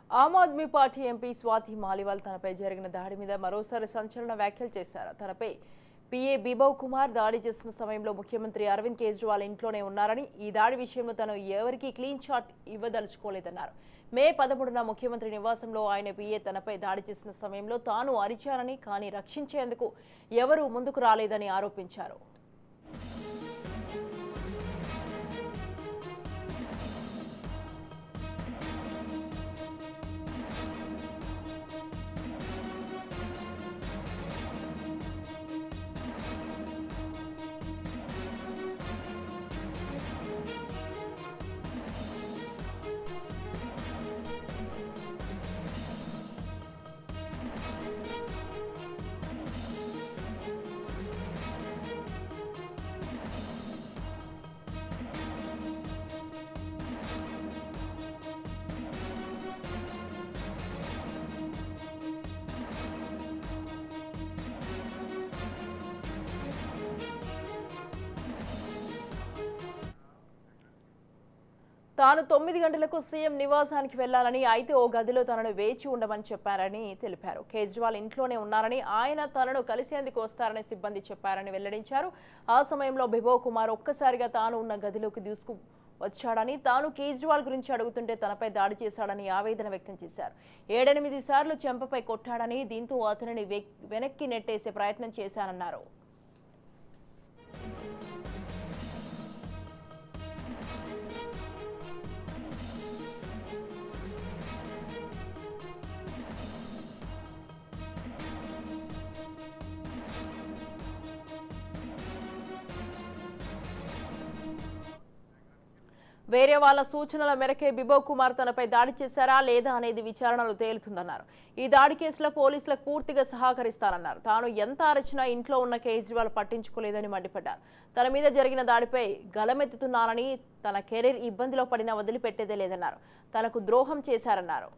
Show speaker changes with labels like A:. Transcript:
A: Aam Aadmi party MP Swathi Maliwal తనపై జరిగిన దాడి మీద మరోసారి సంచలన వ్యాఖ్యలు చేశారు. తనపై పీఏ బిభవ్ కుమార్ దాడి చేసిన సమయంలో ముఖ్యమంత్రి అరవింద్ కేజ్రీవాల్ ఇంట్లోనే ఉన్నారని, ఈ దాడి విషయంలో తను ఎవరికీ క్లీన్ చాట్ ఇవ్వదలుచుకోలేదన్నారు. మే 13న ముఖ్యమంత్రి నివాసంలో ఆయన పీఏ తనపై దాడి చేసిన సమయంలో తాను అరిచానని, కానీ రక్షించేందుకు ఎవరూ ముందుకు రాలేదని ఆరోపించారు. తాను 9 గంటలకు సీఎం నివాసానికి వెళ్లాలని, అయితే ఓ గదిలో తనను వేచి ఉండమని చెప్పారని తెలిపారు. కేజ్రీవాల్ ఇంట్లోనే ఉన్నారని, ఆయన తనను కలిసేందుకు వస్తారని సిబ్బంది చెప్పారని వెల్లడించారు. ఆ సమయంలో బిభవ్ కుమార్ ఒక్కసారిగా తాను ఉన్న గదిలోకి దూసుకు వచ్చాడని, తాను కేజ్రీవాల్ గురించి అడుగుతుంటే తనపై దాడి చేశాడని ఆవేదన వ్యక్తం చేశారు. 7-8 సార్లు చెంపపై కొట్టాడని, దీంతో అతనిని వెనక్కి నెట్టేసే ప్రయత్నం చేశానన్నారు. వేరే వాళ్ళ సూచనల మేరకే బిభవ్ కుమార్ తనపై దాడి చేశారా లేదా అనేది విచారణలో తేలుతుందన్నారు. ఈ దాడి కేసులో పోలీసులకు పూర్తిగా సహకరిస్తారన్నారు. తాను ఎంత అరచినా ఇంట్లో ఉన్న కేజ్రీవాల్ పట్టించుకోలేదని మండిపడ్డారు. తన మీద జరిగిన దాడిపై గలమెత్తుతున్నానని, తన కెరీర్ ఇబ్బందిలో పడినా వదిలిపెట్టేదే లేదన్నారు. తనకు ద్రోహం చేశారన్నారు.